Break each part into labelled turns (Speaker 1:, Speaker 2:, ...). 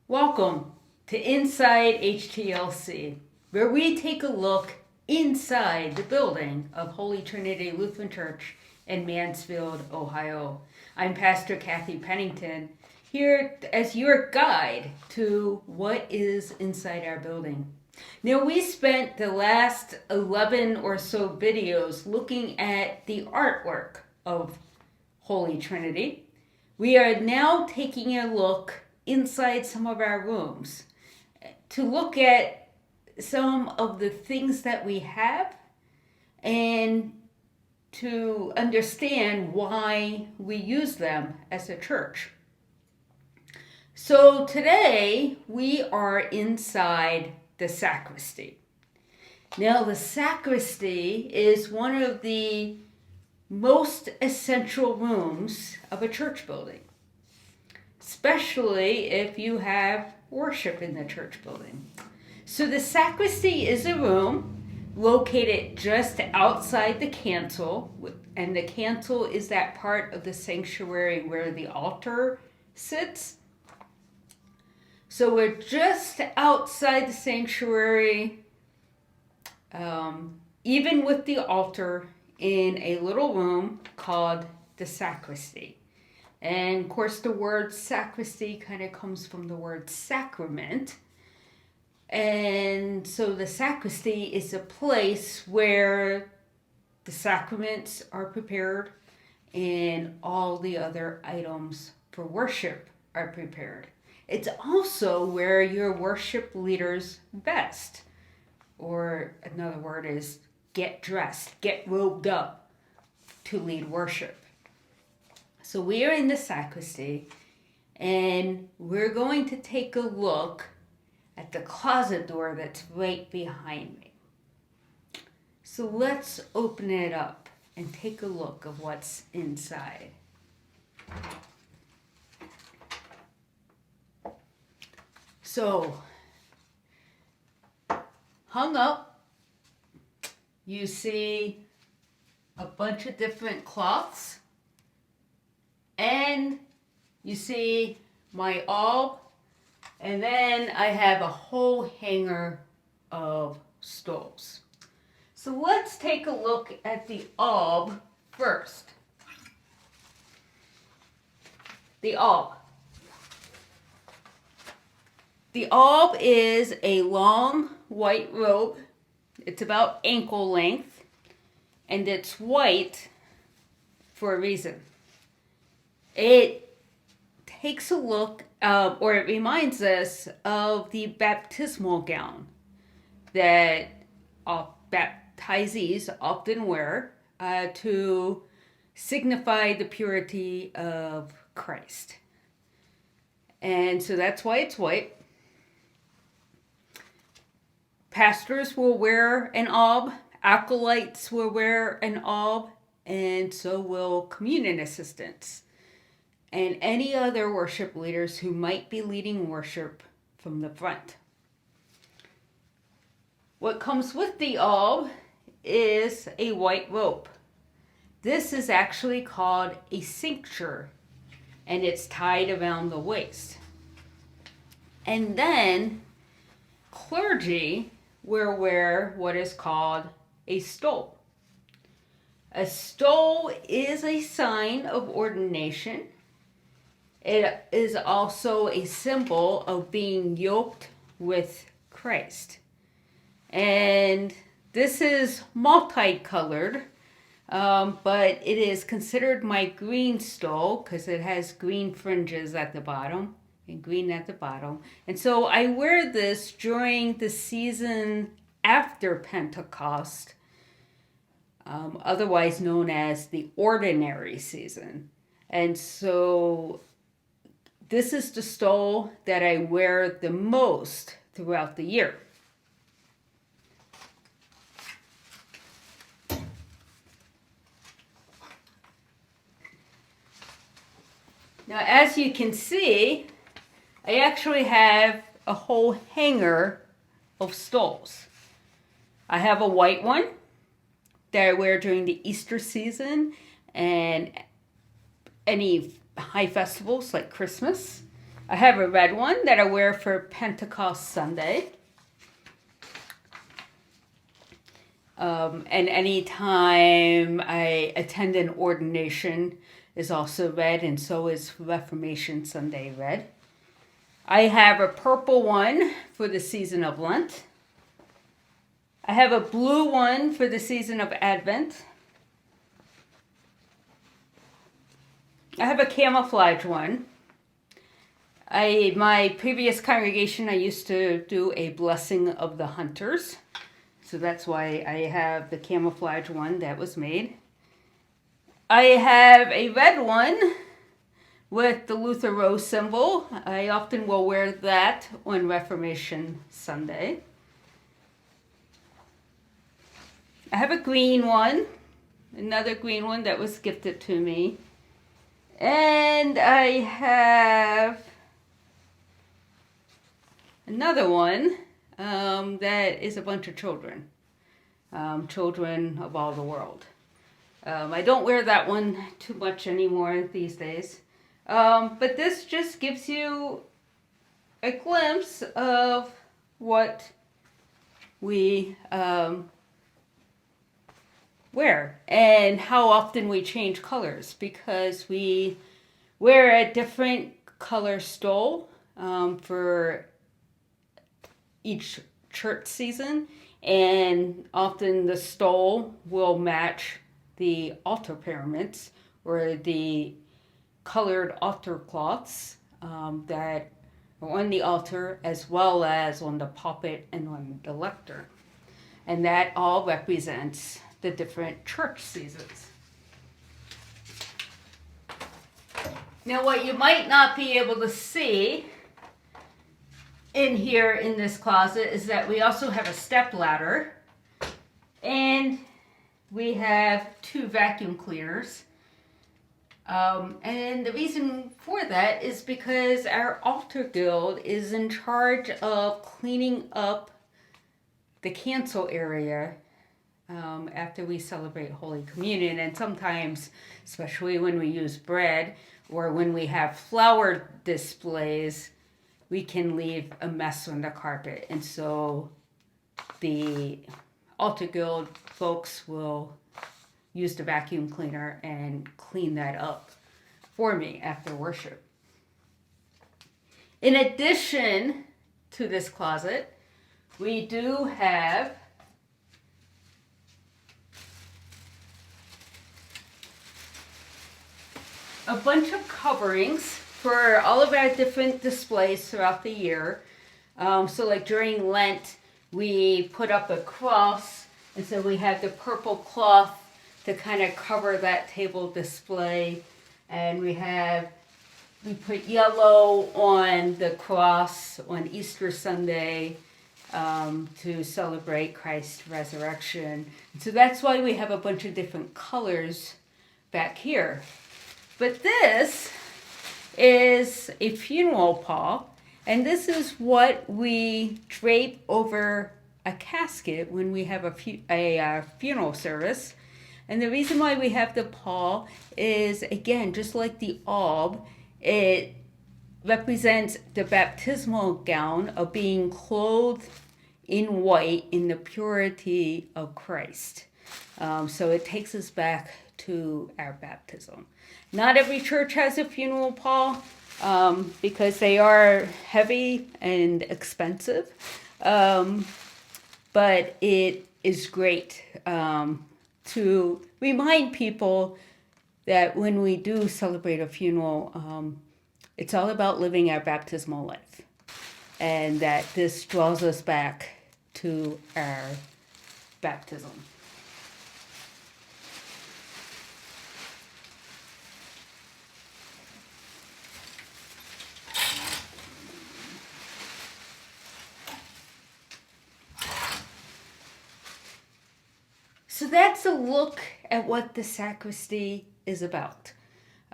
Speaker 1: Welcome to Inside HTLC, where we take a look inside the building of Holy Trinity Lutheran Church in Mansfield, Ohio. I'm Pastor Kathy Pennington, here as your guide to what is inside our building. Now, we spent the last 11 or so videos looking at the artwork of Holy Trinity. We are now taking a look inside some of our rooms to look at some of the things that we have and to understand why we use them as a church. So today we are inside the sacristy. Now, the sacristy is one of the most essential rooms of a church building, especially if you have worship in the church building. So the sacristy is a room located just outside the chancel, and the chancel is that part of the sanctuary where the altar sits. So we're just outside the sanctuary, even with the altar, in a little room called the sacristy. And of course, the word sacristy kind of comes from the word sacrament. And so the sacristy is a place where the sacraments are prepared and all the other items for worship are prepared. It's also where your worship leaders vest, or another word is get dressed, get robed up to lead worship. So we are in the sacristy, and we're going to take a look at the closet door that's right behind me. So let's open it up and take a look of what's inside. So, hung up, you see a bunch of different cloths, and you see my alb, and then I have a whole hanger of stoles. So let's take a look at the alb first. The alb. The alb is a long white robe. It's about ankle length, and it's white for a reason. It takes a look, or it reminds us of the baptismal gown that baptizees often wear to signify the purity of Christ. And so that's why it's white. Pastors will wear an alb, acolytes will wear an alb, and so will communion assistants and any other worship leaders who might be leading worship from the front. What comes with the alb is a white rope. This is actually called a cincture, and it's tied around the waist. And then clergy will wear what is called a stole. A stole is a sign of ordination. It is also a symbol of being yoked with Christ. And this is multicolored, but it is considered my green stole because it has green fringes at the bottom and green at the bottom. And so I wear this during the season after Pentecost, otherwise known as the ordinary season. And so this is the stole that I wear the most throughout the year. Now, as you can see, I actually have a whole hanger of stoles. I have a white one that I wear during the Easter season and any high festivals like Christmas. I have a red one that I wear for Pentecost Sunday. And anytime I attend an ordination is also red, and so is Reformation Sunday red. I have a purple one for the season of Lent. I have a blue one for the season of Advent. I have a camouflage one. My previous congregation, I used to do a blessing of the hunters. So that's why I have the camouflage one that was made. I have a red one with the Luther Rose symbol. I often will wear that on Reformation Sunday. I have a green one, another green one that was gifted to me. And I have another one that is a bunch of children, children of all the world. I don't wear that one too much anymore these days. But this just gives you a glimpse of what we wear and how often we change colors, because we wear a different color stole for each church season, and often the stole will match the altar pyramids or the colored altar cloths that are on the altar, as well as on the pulpit and on the lectern. And that all represents the different church seasons. Now, what you might not be able to see in here in this closet is that we also have a step ladder, and we have 2 vacuum cleaners. And the reason for that is because our altar guild is in charge of cleaning up the cancel area after we celebrate Holy Communion. And sometimes, especially when we use bread or when we have flower displays, we can leave a mess on the carpet. And so the altar guild folks will use the vacuum cleaner and clean that up for me after worship. In addition to this closet, we do have a bunch of coverings for all of our different displays throughout the year. So like during Lent, we put up a cross, and so we have the purple cloth to kind of cover that table display. And we put yellow on the cross on Easter Sunday to celebrate Christ's resurrection. And so that's why we have a bunch of different colors back here. But this is a funeral pall, and this is what we drape over a casket when we have a funeral service. And the reason why we have the pall is, again, just like the alb, it represents the baptismal gown of being clothed in white in the purity of Christ. So it takes us back to our baptism. Not every church has a funeral pall because they are heavy and expensive, but it is great to remind people that when we do celebrate a funeral, it's all about living our baptismal life, and that this draws us back to our baptism. So that's a look at what the sacristy is about.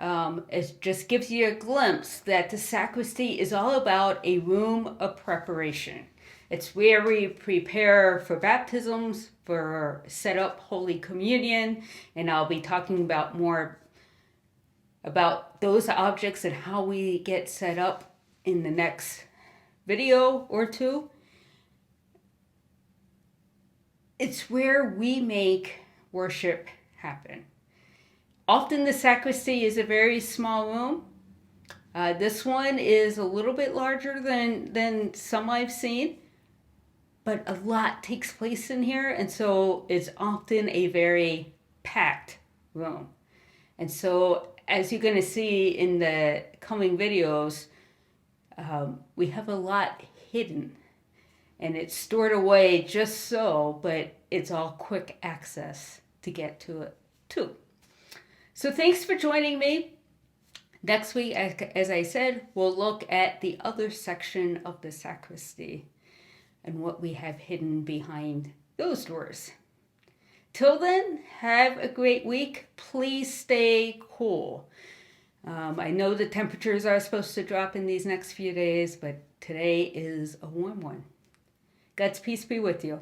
Speaker 1: It just gives you a glimpse that the sacristy is all about a room of preparation. It's where we prepare for baptisms, for set up Holy Communion, and I'll be talking more about those objects and how we get set up in the next video or two. It's where we make worship happen. Often the sacristy is a very small room. This one is a little bit larger than some I've seen, but a lot takes place in here, and so it's often a very packed room. And so, as you're going to see in the coming videos, we have a lot hidden, and it's stored away just so, but it's all quick access to get to it too. So thanks for joining me. Next week, as I said, we'll look at the other section of the sacristy and what we have hidden behind those doors. Till then, have a great week. Please stay cool. I know the temperatures are supposed to drop in these next few days, but today is a warm one. God's peace be with you.